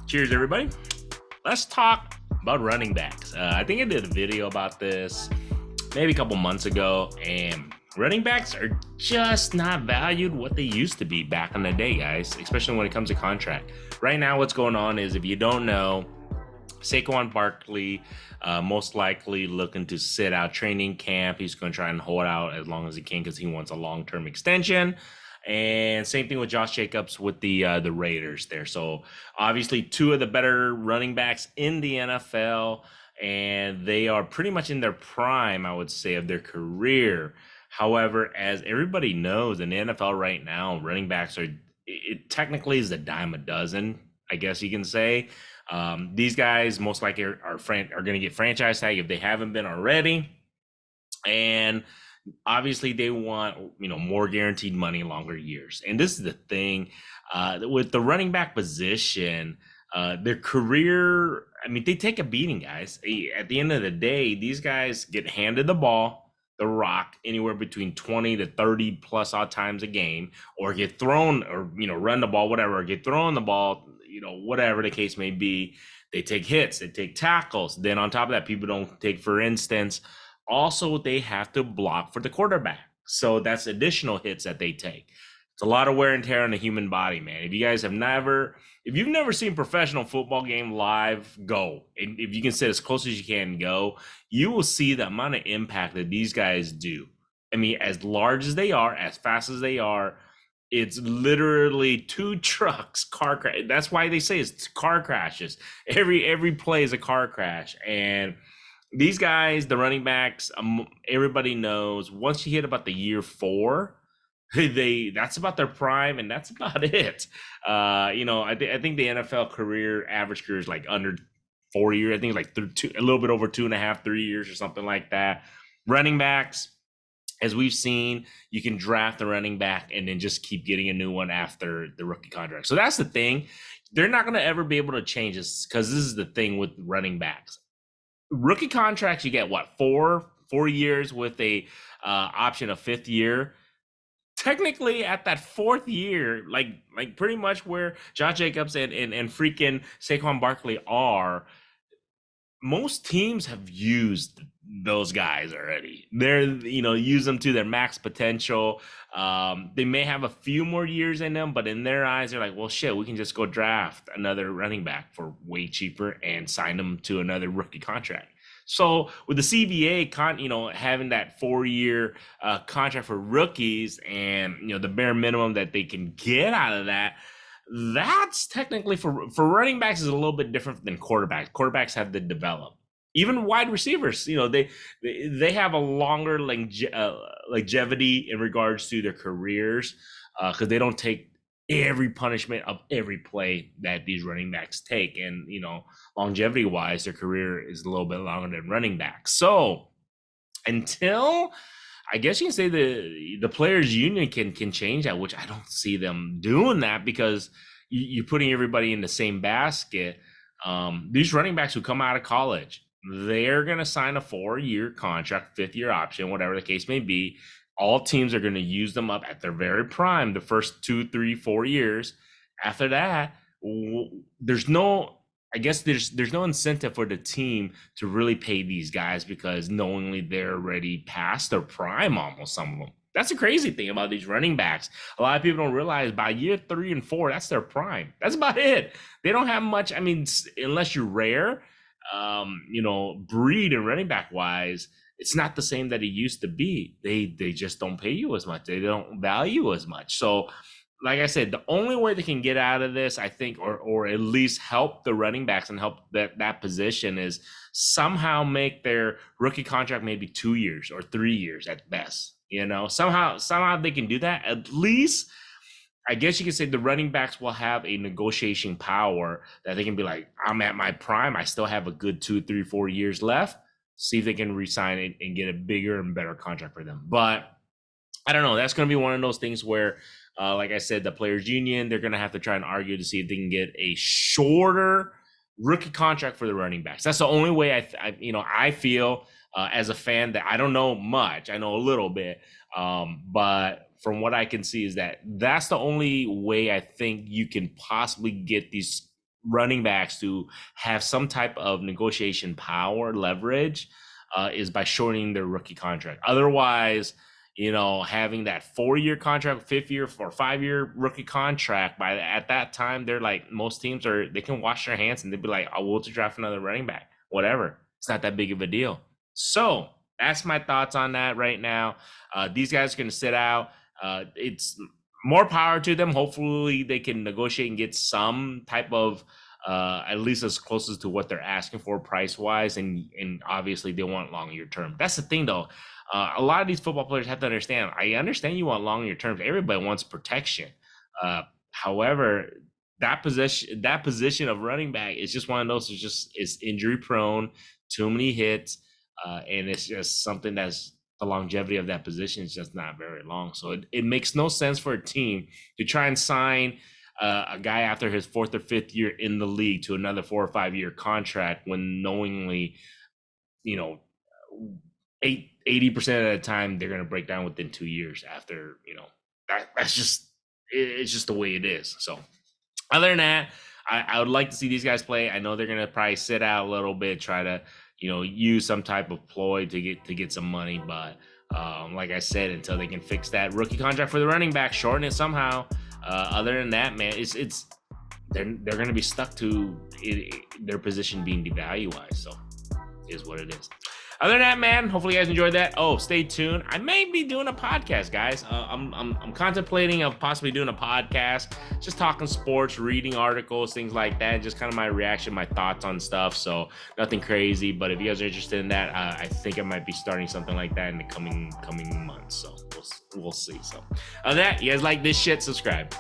Cheers, everybody. Let's talk about running backs. I think I did a video about this maybe a couple months ago, and running backs are just not valued what they used to be back in the day, guys, especially when it comes to contract. Right now, what's going on is, if you don't know, Saquon Barkley most likely looking to sit out training camp. He's going to try and hold out as long as he can because he wants a long-term extension. And same thing with Josh Jacobs with the Raiders there. So obviously two of the better running backs in the NFL, and they are pretty much in their prime, I would say, of their career. However, as everybody knows, in the NFL right now, running backs are, it technically is a dime a dozen, I guess you can say. These guys most likely are going to get franchise tag if they haven't been already. And obviously they want, more guaranteed money, longer years. And this is the thing with the running back position, their career, they take a beating, guys. At the end of the day, these guys get handed the ball, the rock, anywhere between 20 to 30 plus odd times a game, or get thrown, or run the ball, whatever, or get thrown the ball, whatever the case may be. They take hits, they take tackles. Then on top of that, people don't take, for instance, also they have to block for the quarterback. So that's additional hits that they take. It's a lot of wear and tear on the human body, man. If you've never seen professional football game live, go. And if you can sit as close as you can, go. You will see the amount of impact that these guys do. As large as they are, as fast as they are, it's literally two trucks, car crash. That's why they say it's car crashes. Every play is a car crash. And these guys, the running backs, everybody knows once you hit about the year 4, that's about their prime, and that's about it. I think the NFL average career is like under 4 years. I think it's like a little bit over 2.5, 3 years or something like that. Running backs, as we've seen, you can draft a running back and then just keep getting a new one after the rookie contract. So that's the thing. They're not going to ever be able to change this, because this is the thing with running backs. Rookie contracts, you get what, 4 years with a option of 5th year. Technically, at that 4th year, like pretty much where Josh Jacobs and freaking Saquon Barkley are, most teams have used those guys already. They're, use them to their max potential. They may have a few more years in them, but in their eyes, they're like, well, shit, we can just go draft another running back for way cheaper and sign them to another rookie contract. So with the CBA, having that 4-year contract for rookies, and the bare minimum that they can get out of that, that's technically for running backs is a little bit different than quarterbacks. Quarterbacks have to develop. Even wide receivers, they have a longer longevity in regards to their careers, because they don't take every punishment of every play that these running backs take. And, longevity wise, their career is a little bit longer than running backs. So until, I guess you can say, the players union can change that, which I don't see them doing that, because you're putting everybody in the same basket. These running backs who come out of college, they're going to sign a 4-year contract, 5th year option, whatever the case may be. All teams are going to use them up at their very prime, the first 2, 3, 4 years. After that, there's no incentive for the team to really pay these guys, because knowingly they're already past their prime, almost, some of them. That's the crazy thing about these running backs. A lot of people don't realize by year 3 and 4, that's their prime. That's about it. They don't have much. Unless you're rare, breed and running back wise, it's not the same that it used to be. They just don't pay you as much. They don't value as much. So, like I said, the only way they can get out of this, I think, or at least help the running backs and help that position, is somehow make their rookie contract maybe 2 years or 3 years at best. Somehow they can do that. At least, I guess you could say, the running backs will have a negotiation power that they can be like, I'm at my prime. I still have a good 2, 3, 4 years left. See if they can re-sign it and get a bigger and better contract for them. But I don't know. That's going to be one of those things where, like I said, the players union, they're going to have to try and argue to see if they can get a shorter rookie contract for the running backs. That's the only way I feel, as a fan, that I don't know much. I know a little bit. But from what I can see, is that's the only way I think you can possibly get these running backs to have some type of negotiation power, leverage, is by shortening their rookie contract. Otherwise, having that 4-year contract, 5th-year or 5-year rookie contract, at that time, they're like, most teams they can wash their hands and they'd be like, we'll just draft another running back, whatever. It's not that big of a deal. So that's my thoughts on that right now. These guys are going to sit out. It's more power to them. Hopefully they can negotiate and get some type of at least as close as to what they're asking for price wise, and obviously they want longer term. That's the thing though. A lot of these football players have to understand. I understand you want longer terms. Everybody wants protection. However, that position of running back is just one of those. It's injury prone, too many hits, and it's just something that's the longevity of that position is just not very long. So it makes no sense for a team to try and sign a guy after his 4th or 5th year in the league to another 4 or 5 year contract when knowingly, 80% of the time they're going to break down within 2 years after, that's just, it's just the way it is. So other than that, I would like to see these guys play. I know they're going to probably sit out a little bit, try to, use some type of ploy to get some money. But like I said, until they can fix that rookie contract for the running back, shorten it somehow. Other than that, man, they're going to be stuck to their position being devalued. So is what it is. Other than that, man, hopefully you guys enjoyed that. Oh, stay tuned. I may be doing a podcast, guys. I'm contemplating of possibly doing a podcast, just talking sports, reading articles, things like that, just kind of my reaction, my thoughts on stuff. So nothing crazy, but if you guys are interested in that, I think I might be starting something like that in the coming months. So we'll see. So other than that, you guys like this shit, subscribe.